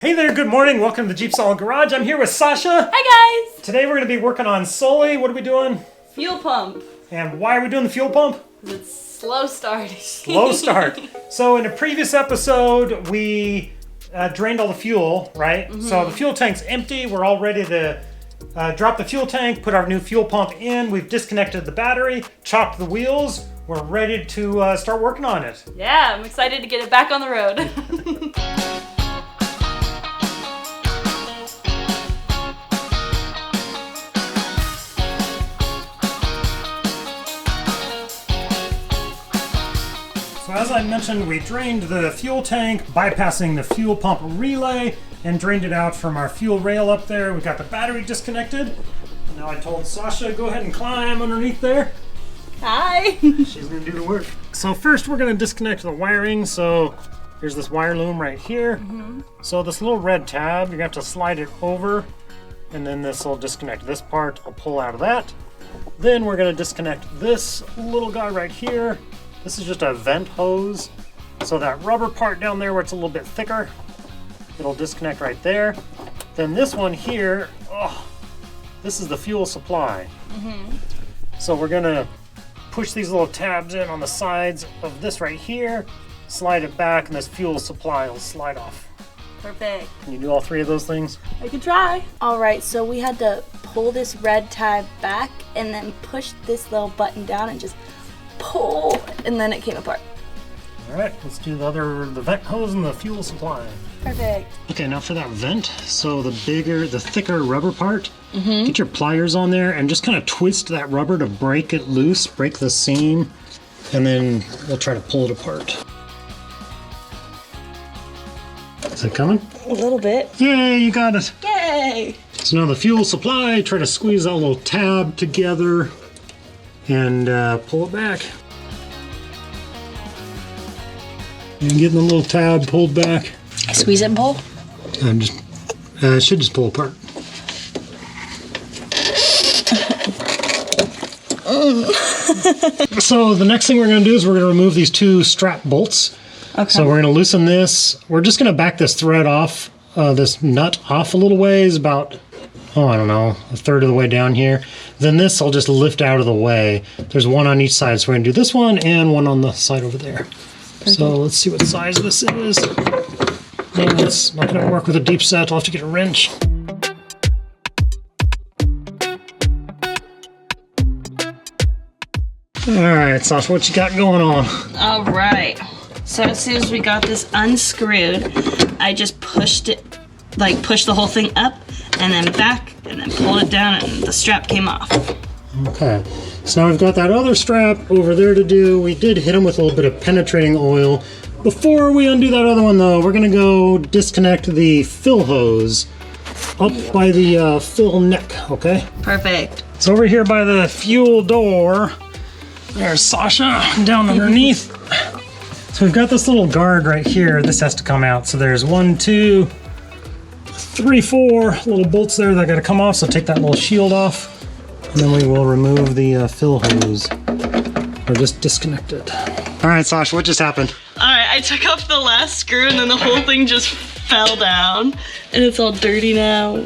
Hey there, good morning. Welcome to the JeepSolid Garage. I'm here with Sasha. Hi guys! Today we're going to be working on Sully. What are we doing? Fuel pump. And why are we doing the fuel pump? It's slow starting. Slow start. So in a previous episode, we drained all the fuel, right? Mm-hmm. So the fuel tank's empty. We're all ready to drop the fuel tank, put our new fuel pump in. We've disconnected the battery, chopped the wheels. We're ready to start working on it. Yeah, I'm excited to get it back on the road. So as I mentioned, we drained the fuel tank, bypassing the fuel pump relay, and drained it out from our fuel rail up there. We got the battery disconnected. Now I told Sasha, go ahead and climb underneath there. Hi! She's gonna do the work. So first we're gonna disconnect the wiring. So here's this wire loom right here. Mm-hmm. So this little red tab, you're gonna have to slide it over, and then this will disconnect this part. I'll pull out of that. Then we're gonna disconnect this little guy right here. This is just a vent hose. So that rubber part down there where it's a little bit thicker, it'll disconnect right there. Then this one here, this is the fuel supply. Mm-hmm. So we're gonna push these little tabs in on the sides of this right here, slide it back, and this fuel supply will slide off. Perfect. Can you do all three of those things? I can try. Alright, so we had to pull this red tab back and then push this little button down and just pull, and then it came apart. All right, let's do the vent hose and the fuel supply. Perfect. Okay, now for that vent, so the thicker rubber part, get your pliers on there and just kind of twist that rubber to break it loose, break the seam, and then we'll try to pull it apart. Is it coming? A little bit. Yay, you got it. Yay! So now the fuel supply, try to squeeze that little tab together and pull it back. And getting the little tab pulled back. Squeeze it and pull? And just, it should just pull apart. So the next thing we're going to do is we're going to remove these two strap bolts. Okay. So we're going to loosen this. We're just going to back this thread off, this nut off a little ways, about, I don't know, a third of the way down here. Then this will just lift out of the way. There's one on each side, so we're going to do this one and one on the side over there. Okay. So let's see what size this is. And it's not going to work with a deep set. I'll have to get a wrench. Alright, Sasha, what you got going on? Alright, so as soon as we got this unscrewed, I just pushed the whole thing up and then back and then pulled it down and the strap came off. Okay, so now we've got that other strap over there to do. We did hit them with a little bit of penetrating oil. Before we undo that other one though, we're gonna go disconnect the fill hose up by the fill neck, okay? Perfect. So over here by the fuel door, there's Sasha down underneath. So we've got this little guard right here. This has to come out. So there's 1, 2, 3, 4 little bolts there that gotta come off. So take that little shield off. And then we will remove the fill hose. Or just disconnect it. All right, Sasha, what just happened? Alright, I took off the last screw and then the whole thing just fell down. And it's all dirty now.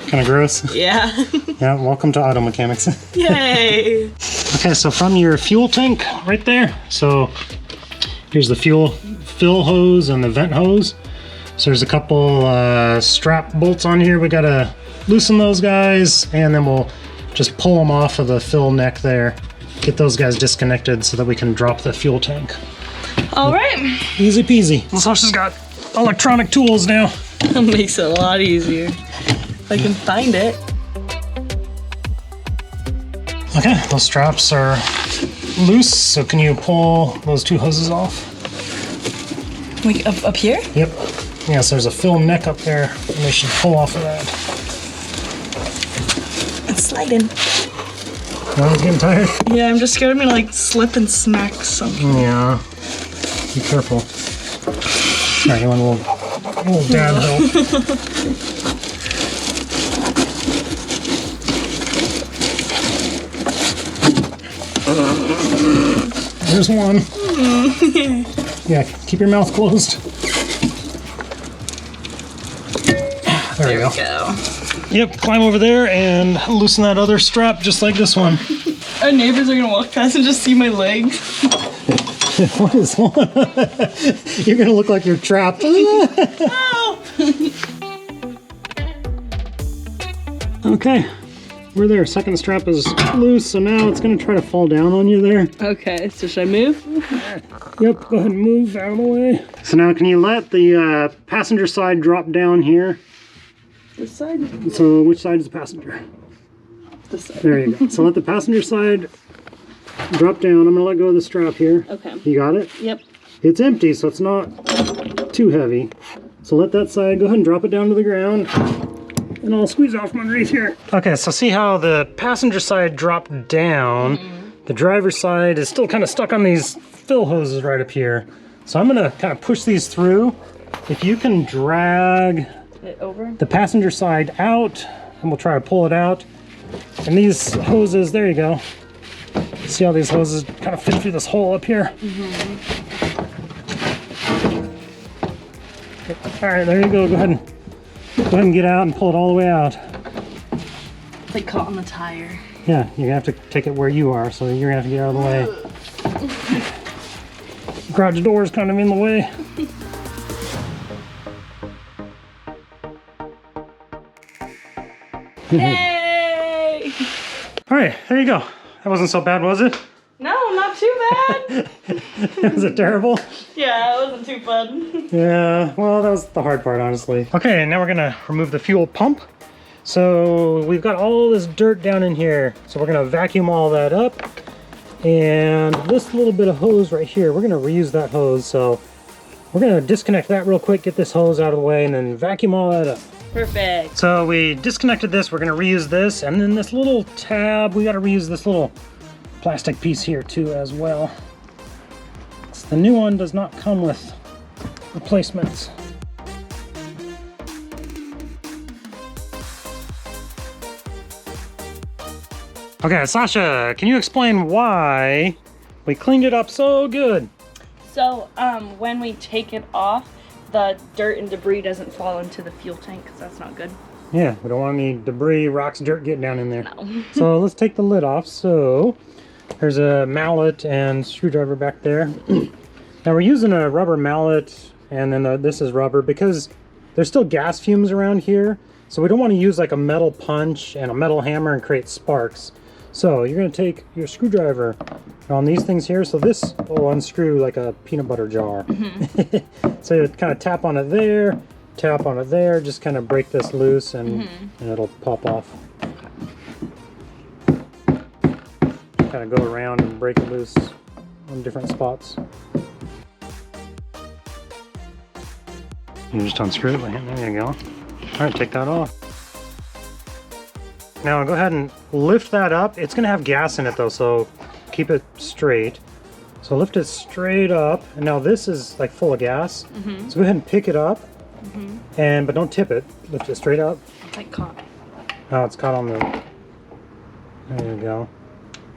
Kind of gross. Yeah. Yeah, welcome to auto mechanics. Yay. Okay, so from your fuel tank right there. So here's the fill hose and the vent hose. So there's a couple strap bolts on here. We gotta loosen those guys and then we'll just pull them off of the fill neck there. Get those guys disconnected so that we can drop the fuel tank. Alright. Easy peasy. Sasha's got electronic tools now. That makes it a lot easier. If I can find it. Okay, those straps are loose, so can you pull those two hoses off? Like up here? Yep. Yeah, so there's a fill neck up there, and they should pull off of that. It's sliding. No, it's getting tired? Yeah, I'm just scared I'm gonna like slip and smack something. Yeah. Be careful. Alright, you want a little dab help? There's one. Yeah, keep your mouth closed. There you we go. Yep, climb over there and loosen that other strap just like this one. Our neighbors are gonna walk past and just see my legs. What is one? You're gonna look like you're trapped. Okay, we're there. Second strap is loose, so now it's gonna try to fall down on you there. Okay, so should I move? Yep, go ahead and move out of the way. So now can you let the passenger side drop down here? This side? So which side is the passenger? This side. There you go. So let the passenger side drop down. I'm gonna let go of the strap here. Okay. You got it? Yep. It's empty, so it's not too heavy. So let that side, go ahead and drop it down to the ground. And I'll squeeze out from underneath here. Okay, so see how the passenger side dropped down. The driver's side is still kind of stuck on these fill hoses right up here. So I'm gonna kind of push these through. If you can drag It over? the passenger side out, and we'll try to pull it out. And these hoses, there you go. See how these hoses kind of fit through this hole up here? All right, there you go. Go ahead and get out and pull it all the way out. It's like caught on the tire. Yeah, you're gonna have to take it where you are, so you're gonna have to get out of the way. Garage door is kind of in the way. Yay! All right, there you go. That wasn't so bad, was it? No, not too bad. Was it terrible? Yeah, it wasn't too fun. Yeah, well, that was the hard part, honestly. Okay, now we're gonna remove the fuel pump. So we've got all this dirt down in here. So we're gonna vacuum all that up. And this little bit of hose right here, we're gonna reuse that hose. So we're gonna disconnect that real quick, get this hose out of the way, and then vacuum all that up. Perfect. So we disconnected this, we're gonna reuse this, and then this little tab, we gotta reuse this little plastic piece here too as well. The new one does not come with replacements. Okay, Sasha, can you explain why we cleaned it up so good? So, when we take it off, the dirt and debris doesn't fall into the fuel tank, because that's not good. Yeah, we don't want any debris, rocks, dirt getting down in there. No. So let's take the lid off. So there's a mallet and screwdriver back there. Now we're using a rubber mallet, and then this is rubber because there's still gas fumes around here. So we don't want to use like a metal punch and a metal hammer and create sparks. So you're going to take your screwdriver on these things here. So this will unscrew like a peanut butter jar. So you kind of tap on it there, tap on it there, just kind of break this loose and it'll pop off. Kind of go around and break it loose on different spots. You just unscrew it. There you go. All right, take that off. Now go ahead and lift that up. It's going to have gas in it though, so keep it straight. So lift it straight up. And now this is like full of gas. So go ahead and pick it up. But don't tip it. Lift it straight up. It's like caught. Oh, it's caught on the... There you go.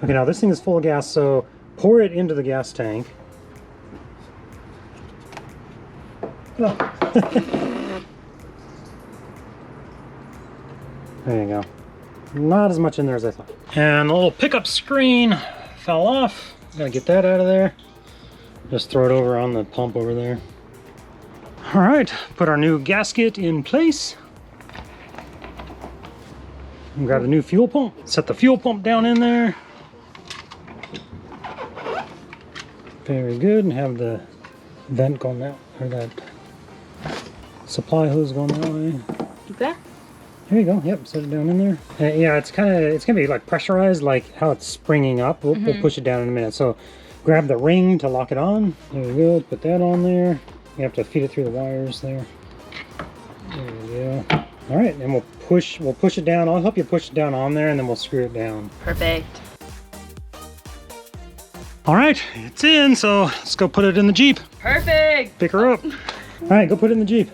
Okay, now this thing is full of gas, so pour it into the gas tank. Oh. There you go. Not as much in there as I thought. And the little pickup screen fell off. Gotta get that out of there. Just throw it over on the pump over there. All right, put our new gasket in place. And grab the new fuel pump. Set the fuel pump down in there. Very good, and have the vent going that, or that supply hose going that way. Okay. There you go. Yep, set it down in there. Yeah, it's gonna be like pressurized, like how it's springing up. We'll push it down in a minute. So grab the ring to lock it on. There you go. Put that on there. You have to feed it through the wires there. There you go. All right, and we'll push it down. I'll help you push it down on there, and then we'll screw it down. Perfect. All right, it's in. So let's go put it in the Jeep. Perfect. Pick her up. All right, go put it in the Jeep.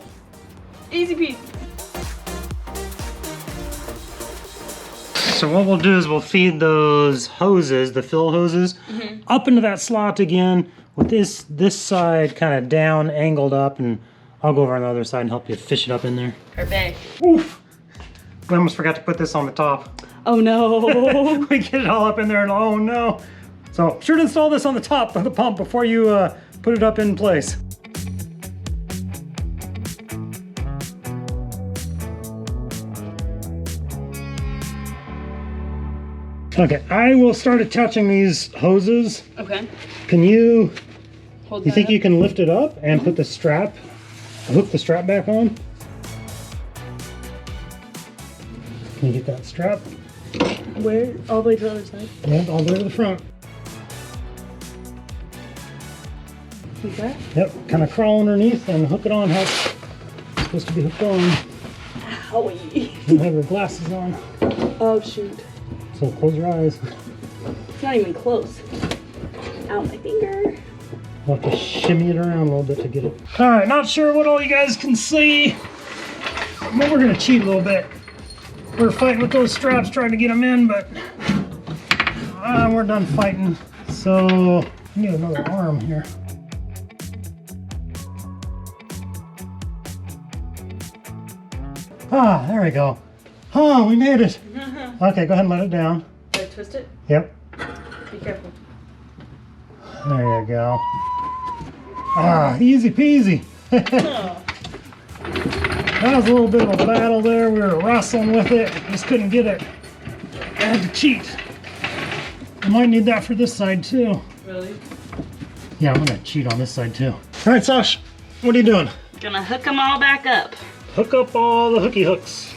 Easy peasy. So what we'll do is we'll feed those hoses, the fill hoses, up into that slot again with this side kind of down, angled up, and I'll go over on the other side and help you fish it up in there. Perfect. Oof! We almost forgot to put this on the top. Oh no. We get it all up in there and oh no. So sure to install this on the top of the pump before you put it up in place. Okay, I will start attaching these hoses. Okay. Can you, Hold you think that you can lift it up and put the strap, hook the strap back on? Can you get that strap? up? Where? All the way to the other side. Yeah, all the way to the front. Like that? Yep, kind of crawl underneath and hook it on how it's supposed to be hooked on. Owie. You have your glasses on, Oh shoot. so close your eyes. It's not even close. Ow, my finger. We'll have to shimmy it around a little bit to get it. All right, not sure what all you guys can see, but we're gonna cheat a little bit. We're fighting with those straps trying to get them in, but we're done fighting. So, we need another arm here. Ah, there we go. Oh, we made it. Okay, go ahead and let it down. Did I twist it? Yep, Be careful. there you go. Ah, easy peasy. Oh. That was a little bit of a battle there. We were wrestling with it, just couldn't get it. I had to cheat. I might need that for this side too. Really? Yeah, I'm gonna cheat on this side too. All right, Sash, what are you doing? Gonna hook them all back up. Hook up all the hooky hooks.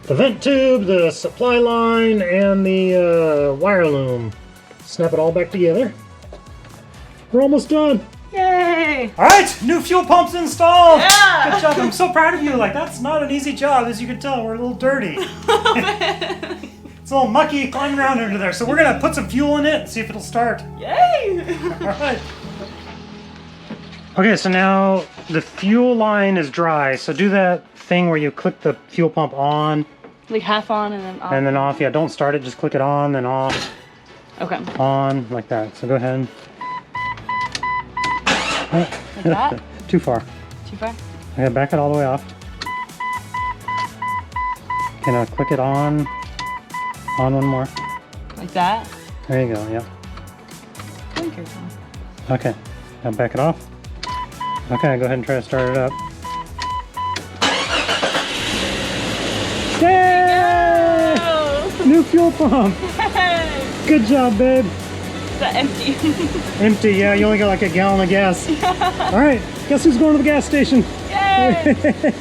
The vent tube, the supply line, and the wire loom. Snap it all back together. We're almost done. Yay! All right, new fuel pumps installed. Yeah! Good job. I'm so proud of you. Like, that's not an easy job, as you can tell. We're a little dirty. It's a little mucky climbing around under there. So we're gonna put some fuel in it and see if it'll start. Yay! All right. Okay, so now the fuel line is dry. So do that thing where you click the fuel pump on Like half on and then off. and then off. Yeah, don't start it. Just click it on, then off, Okay. on, like that. So go ahead. Like that? Too far. Too far? Okay, back it all the way off. Okay, now click it on. On one more. Like that? There you go, yeah. Blinkers on. Okay, now back it off. Okay, go ahead and try to start it up. Yay! Oh! New fuel pump! Hey! Good job, babe. Is that empty? Empty, yeah, you only got like a gallon of gas. All right, guess who's going to the gas station? Yay!